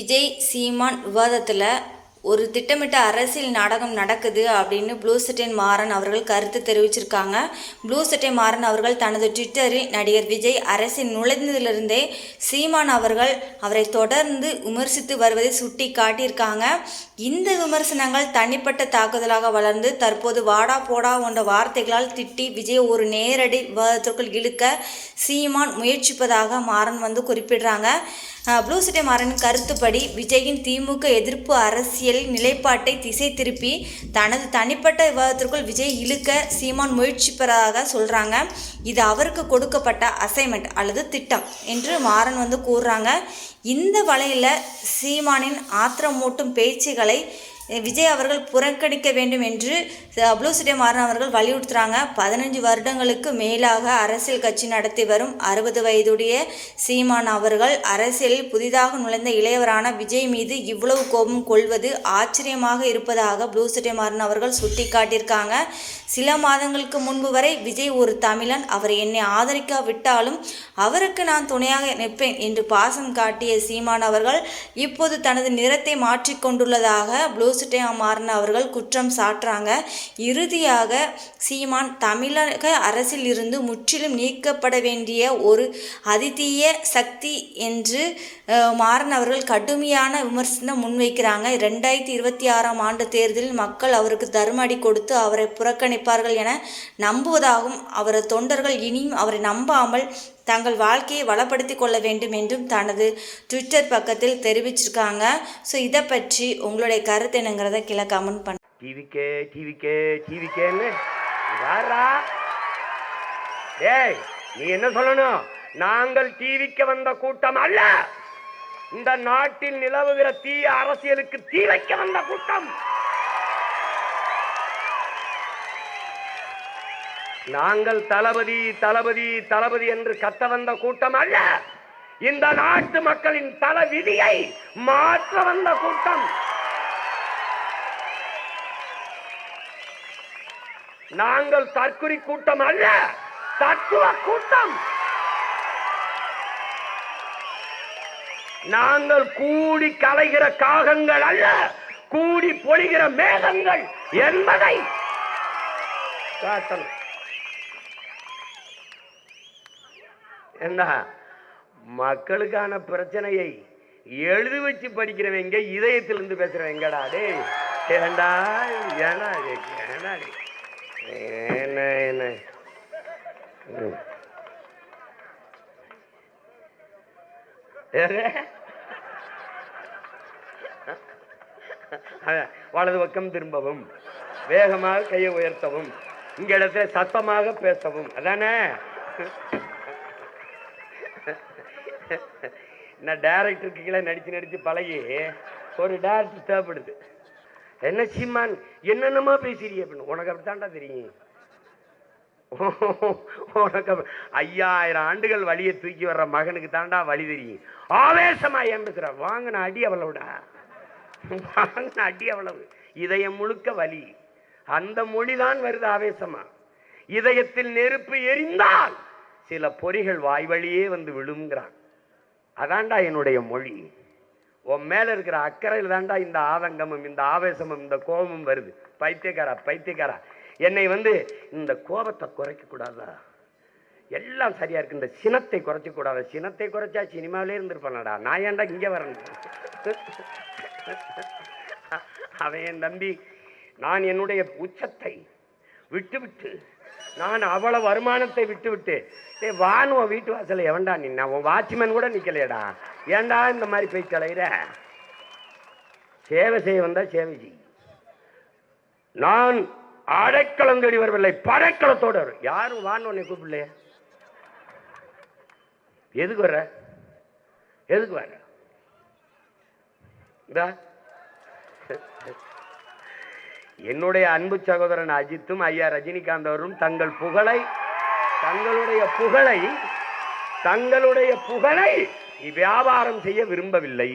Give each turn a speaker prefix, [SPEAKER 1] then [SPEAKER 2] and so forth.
[SPEAKER 1] விஜய் சீமான் விவாதத்தில் ஒரு திட்டமிட்ட அரசியல் நாடகம் நடக்குது அப்படின்னு ப்ளூ சட்டை மாறன் அவர்கள் கருத்து தெரிவிச்சிருக்காங்க. ப்ளூ சட்டை மாறன் அவர்கள் தனது ட்விட்டரில் நடிகர் விஜய் அரசியல் நுழைந்ததிலிருந்தே சீமான் அவர்கள் அவரை தொடர்ந்து விமர்சித்து வருவதை சுட்டி காட்டியிருக்காங்க. இந்த விமர்சனங்கள் தனிப்பட்ட தாக்குதலாக வளர்ந்து தற்போது வாடா போடா போன்ற வார்த்தைகளால் திட்டி விஜய் ஒரு நேரடி விவாதத்திற்குள் இழுக்க சீமான் முயற்சிப்பதாக மாறன் குறிப்பிடுறாங்க. ப்ளூ சட்டை மாறனின் கருத்துப்படி விஜயின் திமுக எதிர்ப்பு அரசியல் நிலைப்பாட்டை திசை திருப்பி தனது தனிப்பட்ட விவாதத்திற்குள் விஜய் இழுக்க சீமான் முயற்சிப்பதாக சொல்கிறாங்க. இது அவருக்கு கொடுக்கப்பட்ட அசைன்மெண்ட் அல்லது திட்டம் என்று மாறன் கூறுறாங்க. இந்த வலையில் சீமானின் ஆத்திரமூட்டும் பேச்சுகளை விஜய் அவர்கள் புறக்கணிக்க வேண்டும் என்று ப்ளூ சட்டை மாறன் அவர்கள் வலியுறுத்துகிறாங்க. 15 வருடங்களுக்கு மேலாக அரசியல் கட்சி நடத்தி வரும் 60 வயதுடைய சீமான் அவர்கள் அரசியலில் புதிதாக நுழைந்த இளையவரான விஜய் மீது இவ்வளவு கோபம் கொள்வது ஆச்சரியமாக இருப்பதாக ப்ளூ சட்டை மாறன் அவர்கள் சுட்டிக்காட்டியிருக்காங்க. சில மாதங்களுக்கு முன்பு வரை விஜய் ஒரு தமிழன், அவர் என்னை ஆதரிக்காவிட்டாலும் அவருக்கு நான் துணையாக நிற்பேன் என்று பாசம் காட்டிய சீமான் அவர்கள் இப்போது தனது நிறத்தை மாற்றிக்கொண்டுள்ளதாக ப்ளூ சட்டை மாறன் அவர்கள் குற்றம் சாட்டுறாங்க. இறுதியாக சீமான் தமிழக அரசில் இருந்து முற்றிலும் நீக்கப்பட வேண்டிய ஒரு அதிதீய சக்தி என்று மாறன் அவர்கள் கடுமையான விமர்சனம் முன்வைக்கிறாங்க. 2026ஆம் ஆண்டு தேர்தலில் மக்கள் அவருக்கு தர்மடி கொடுத்து அவரை புறக்கணிப்பார்கள் என நம்புவதாகவும் அவரது தொண்டர்கள் இனியும் அவரை நம்பாமல் தங்கள் வாழ்க்கையை வளப்படுத்தி கொள்ள வேண்டும் என்றும் தனது ட்விட்டர் பக்கத்தில் தெரிவிச்சிருக்காங்க. ஸோ இதை பற்றி உங்களுடைய கருத்து என்னங்கிறத கீழே கமெண்ட் பண்ண.
[SPEAKER 2] நீ என்ன சொல்லணும்? நாங்கள் டிவிக்கு வந்த கூட்டம் அல்ல, இந்த நாட்டில் நிலவுகிற தீய அரசியலுக்கு தீ வைக்க வந்த கூட்டம். நாங்கள் தளபதி தளபதி தளபதி என்று கத்த வந்த கூட்டம் அல்ல, இந்த நாட்டு மக்களின் தல விதியை மாற்ற வந்த கூட்டம். நாங்கள் தற்குறி கூட்டம் அல்ல, தத்துவ கூட்டம். நாங்கள் கூடி கலைகிற காகங்கள் அல்ல, கூடி பொழிகிற மேகங்கள் என்பதை காட்டணும். என்ன மக்களுக்கான பிரச்சனையை எழுதி வச்சு படிக்கிறவங்க இதயத்திலிருந்து பேசுறவங்கடா. டே ஏண்டா ஏன்னா ஏன்னா என்ன என்ன வலது பக்கம் திரும்பவும், வேகமாக கையை உயர்த்தவும், இங்க இடத்துல சத்தமாக பேசவும். அதானே நான் டைரக்டருக்கு கீழே நடிச்சு பழகி ஒரு டைரக்டர் தேவைப்படுது. என்ன சீமான் என்னென்னமா பேசுறீங்க அப்படின்னு. உனக்கு அப்படித்தாண்டா தெரியும். உனக்கு 5000 ஆண்டுகள் வழியை தூக்கி வர்ற மகனுக்கு தாண்டா வழி தெரியும். ஆவேசமா ஏன் பேசுற? வாங்கின அடி அவ்வளவுடா, வாங்கின அடி அவ்வளவு. இதயம் முழுக்க வலி. அந்த மொழிதான் வருது ஆவேசமா. இதயத்தில் நெருப்பு எரிந்தால் சில பொறிகள் வாய் வழியே விழுங்கிறான். அதாண்டா என்னுடைய மொழி. உன் மேல இருக்கிற அக்கறையில் தாண்டா இந்த ஆதங்கமும் இந்த ஆவேசமும் இந்த கோபமும் வருது. பைத்தியக்காரா என்னை இந்த கோபத்தை குறைக்க கூடாதா? எல்லாம் சரியா இருக்கு. இந்த சினத்தை குறைக்க கூடாது. சினத்தை குறைச்சா சினிமாவிலே இருந்திருப்பானடா. நான் ஏன்டா இங்க வரேன்? அவன் என் தம்பி. நான் என்னுடைய உச்சத்தை விட்டு நான் அவ்வளவு வருமானத்தை விட்டு வானுவ வீட்டு வாசல எவன்டா நின்னா? உன் வாட்ச்மேன் கூட நிக்கலையடா. ஏண்டா இந்த மாதிரி போய் கலையிற? சேவை செய்ய வந்தா சேவை செய். நான் அடைக்கலம் தேடி வரவில்லை, படைக்கலத்தோடு வரும். யாரும் வான்னு உன்னை கூப்பிடலையே. எதுக்கு வர? என்னுடைய அன்பு சகோதரன் அஜித்தும் ஐயா ரஜினிகாந்த் அவரும் தங்களுடைய புகழை வியாபாரம் செய்ய விரும்பவில்லை.